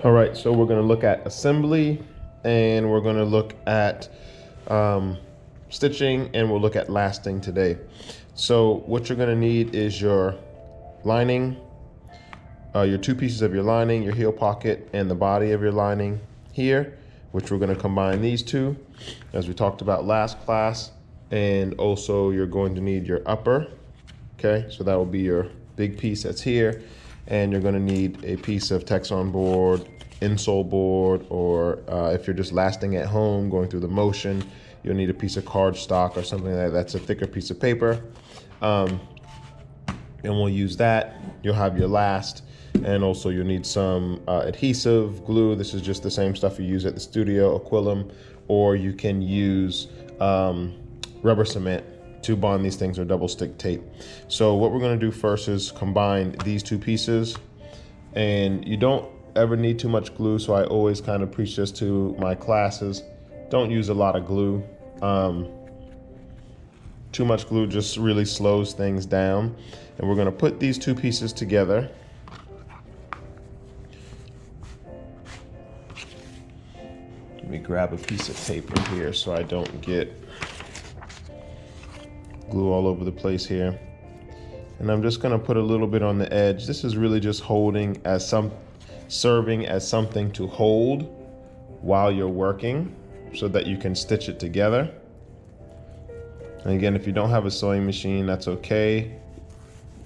All right, so we're gonna look at assembly, and we're gonna look at stitching, and we'll look at lasting today. So what you're gonna need is your lining, your two pieces of your lining, your heel pocket, and the body of your lining here, which we're gonna combine these two, as we talked about last class. And also you're going to need your upper, okay? So that will be your big piece that's here. And you're gonna need a piece of Texon board, insole board, or if you're just lasting at home, going through the motion, you'll need a piece of cardstock or something like that. That's a thicker piece of paper. And we'll use that. You'll have your last, and also you'll need some adhesive glue. This is just the same stuff you use at the studio, Aquilum, or you can use rubber cement to bond these things, or double stick tape. So what we're gonna do first is combine these two pieces, and you don't ever need too much glue, so I always kind of preach this to my classes. Don't use a lot of glue. Too much glue just really slows things down. And we're gonna put these two pieces together. Let me grab a piece of paper here so I don't get glue all over the place here. And I'm just gonna put a little bit on the edge. This is really just serving as something to hold while you're working so that you can stitch it together. And again, if you don't have a sewing machine, that's okay.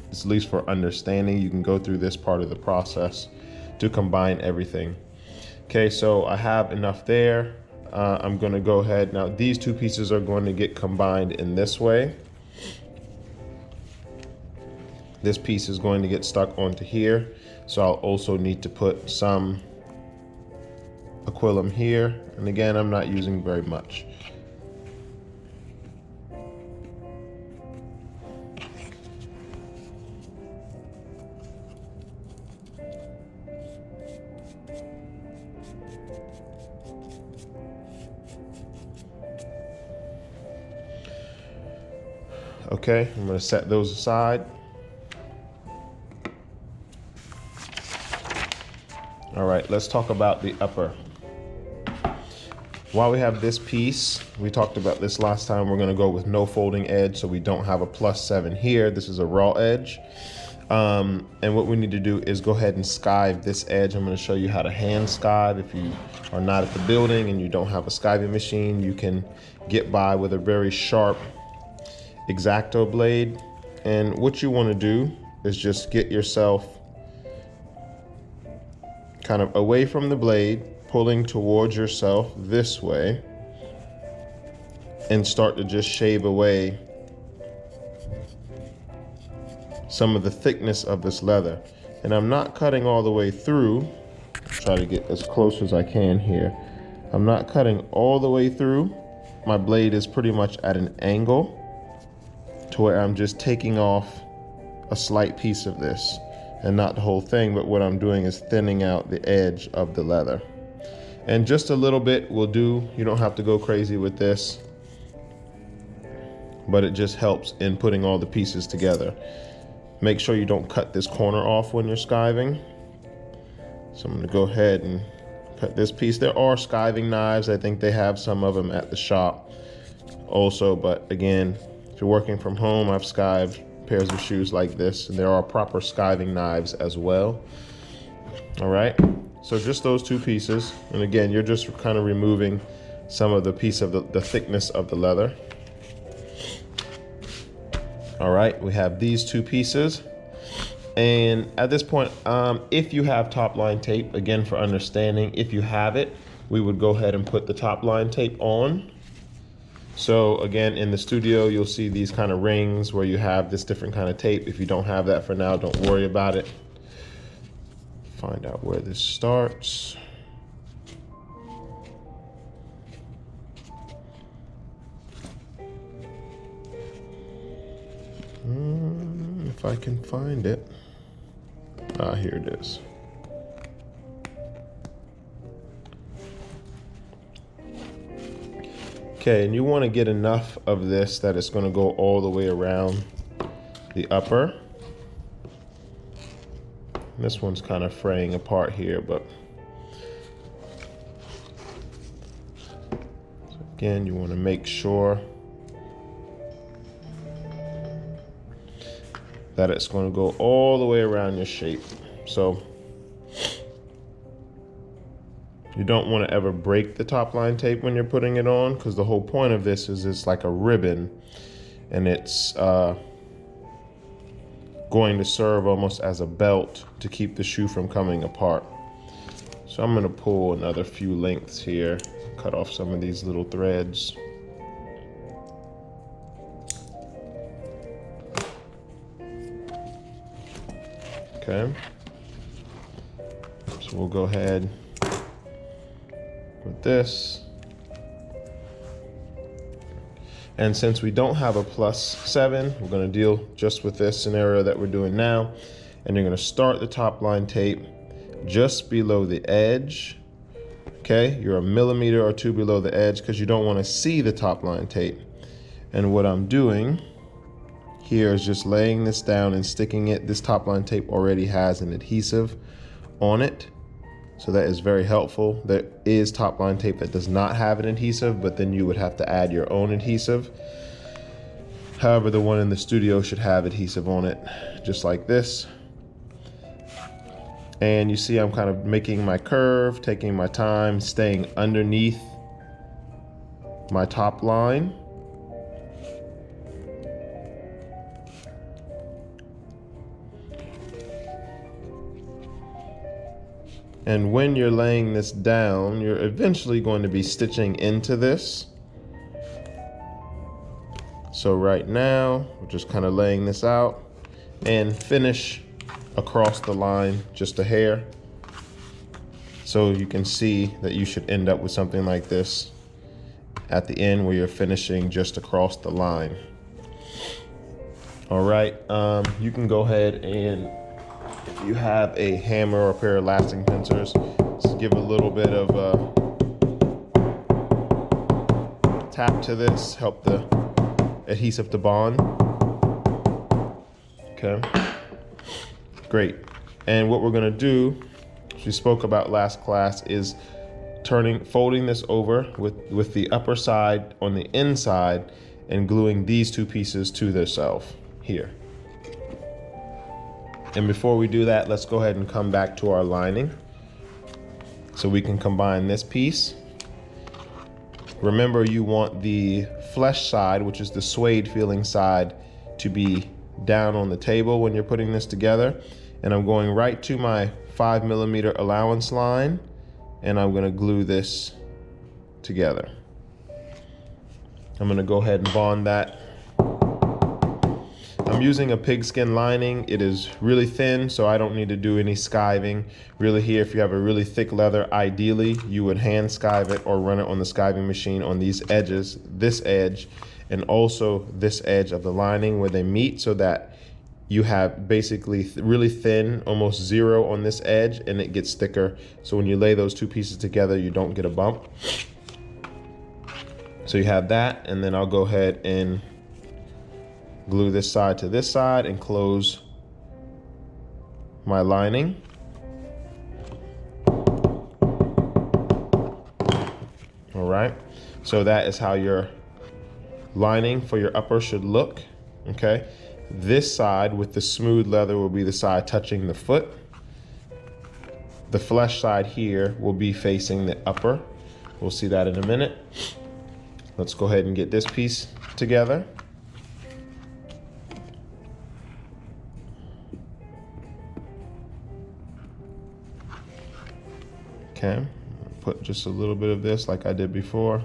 It's at least for understanding. You can go through this part of the process to combine everything. Okay, so I have enough there. I'm gonna go ahead. Now these two pieces are going to get combined in this way. This piece is going to get stuck onto here. So I'll also need to put some Aquilum here. And again, I'm not using very much. Okay, I'm gonna set those aside. All right, let's talk about the upper. While we have this piece, we talked about this last time, we're gonna go with no folding edge, so we don't have a +7 here. This is a raw edge. And what we need to do is go ahead and skive this edge. I'm gonna show you how to hand skive. If you are not at the building and you don't have a skiving machine, you can get by with a very sharp X-Acto blade. And what you wanna do is just get yourself kind of away from the blade, pulling towards yourself this way, and start to just shave away some of the thickness of this leather. And I'm not cutting all the way through. Try to get as close as I can here. I'm not cutting all the way through. My blade is pretty much at an angle to where I'm just taking off a slight piece of this, and not the whole thing, but what I'm doing is thinning out the edge of the leather. And just a little bit will do. You don't have to go crazy with this, but it just helps in putting all the pieces together. Make sure you don't cut this corner off when you're skiving. So I'm gonna go ahead and cut this piece. There are skiving knives. I think they have some of them at the shop also, but again, if you're working from home, I've skived pairs of shoes like this, and there are proper skiving knives as well. All right, so just those two pieces. And again, you're just kind of removing some of the piece of the thickness of the leather. All right, we have these two pieces. And at this point, if you have top line tape, again, for understanding, if you have it, we would go ahead and put the top line tape on. So again, in the studio, you'll see these kind of rings where you have this different kind of tape. If you don't have that for now, don't worry about it. Find out where this starts. If I can find it. Ah, here it is. Okay, and you want to get enough of this that it's going to go all the way around the upper. This one's kind of fraying apart here, but Again, you want to make sure that it's going to go all the way around your shape. So you don't want to ever break the top line tape when you're putting it on, because the whole point of this is it's like a ribbon, and it's going to serve almost as a belt to keep the shoe from coming apart. So I'm going to pull another few lengths here, cut off some of these little threads. Okay, so we'll go ahead with this. And since we don't have a +7, we're going to deal just with this scenario that we're doing now. And you're going to start the top line tape just below the edge. Okay, you're 1 millimeter or 2 below the edge because you don't want to see the top line tape. And what I'm doing here is just laying this down and sticking it. This top line tape already has an adhesive on it, so that is very helpful. There is top line tape that does not have an adhesive, but then you would have to add your own adhesive. However, the one in the studio should have adhesive on it, just like this. And you see I'm kind of making my curve, taking my time, staying underneath my top line. And when you're laying this down, you're eventually going to be stitching into this. So right now, we're just kind of laying this out and finish across the line just a hair. So you can see that you should end up with something like this at the end where you're finishing just across the line. All right, you can go ahead and, if you have a hammer or a pair of elasting pincers, just give a little bit of a tap to this, help the adhesive to bond. Okay, great. And what we're gonna do, as we spoke about last class, is folding this over with the upper side on the inside and gluing these two pieces to themselves here. And before we do that, let's go ahead and come back to our lining so we can combine this piece. Remember, you want the flesh side, which is the suede feeling side, to be down on the table when you're putting this together. And I'm going right to my 5 millimeter allowance line, and I'm gonna glue this together. I'm gonna go ahead and bond that. I'm using a pigskin lining. It is really thin, so I don't need to do any skiving. Really here, if you have a really thick leather, ideally you would hand skive it or run it on the skiving machine on these edges, this edge, and also this edge of the lining where they meet, so that you have basically really thin, almost zero on this edge, and it gets thicker. So when you lay those two pieces together, you don't get a bump. So you have that, and then I'll go ahead and glue this side to this side and close my lining. All right, so that is how your lining for your upper should look, okay? This side with the smooth leather will be the side touching the foot. The flesh side here will be facing the upper. We'll see that in a minute. Let's go ahead and get this piece together. Okay, put just a little bit of this like I did before.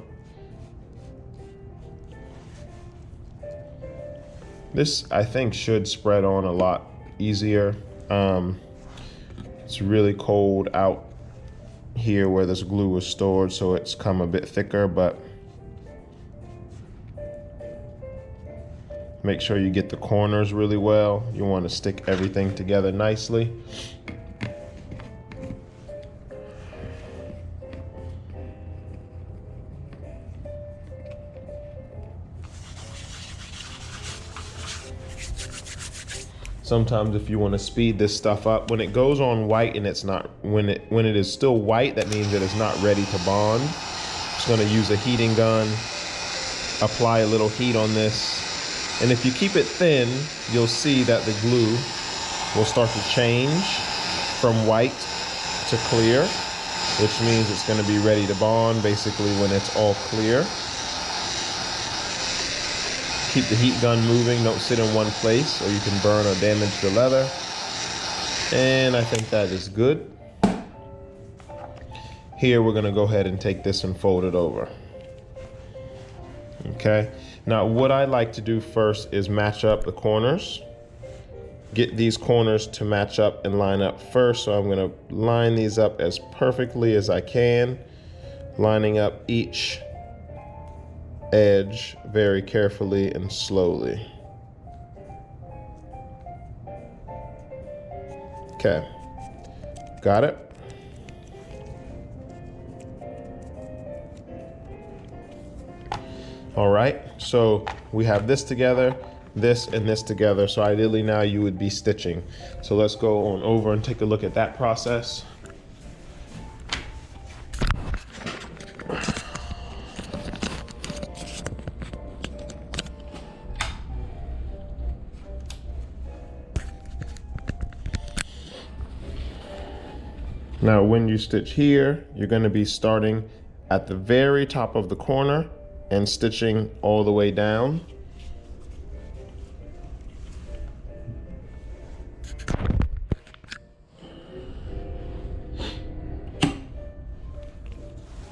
This, I think, should spread on a lot easier. It's really cold out here where this glue was stored, so it's come a bit thicker, but make sure you get the corners really well. You want to stick everything together nicely. Sometimes if you want to speed this stuff up, when it goes on white and it's not, when it is still white, that means that it's not ready to bond. Just gonna use a heating gun, apply a little heat on this. And if you keep it thin, you'll see that the glue will start to change from white to clear, which means it's gonna be ready to bond basically when it's all clear. Keep the heat gun moving, don't sit in one place or you can burn or damage the leather. And I think that is good. Here we're gonna go ahead and take this and fold it over. Okay, now what I like to do first is match up the corners. Get these corners to match up and line up first. So I'm gonna line these up as perfectly as I can, lining up each edge very carefully and slowly. Okay, got it? All right, so we have this together, this and this together. So ideally now you would be stitching. So let's go on over and take a look at that process. Now, when you stitch here, you're going to be starting at the very top of the corner and stitching all the way down.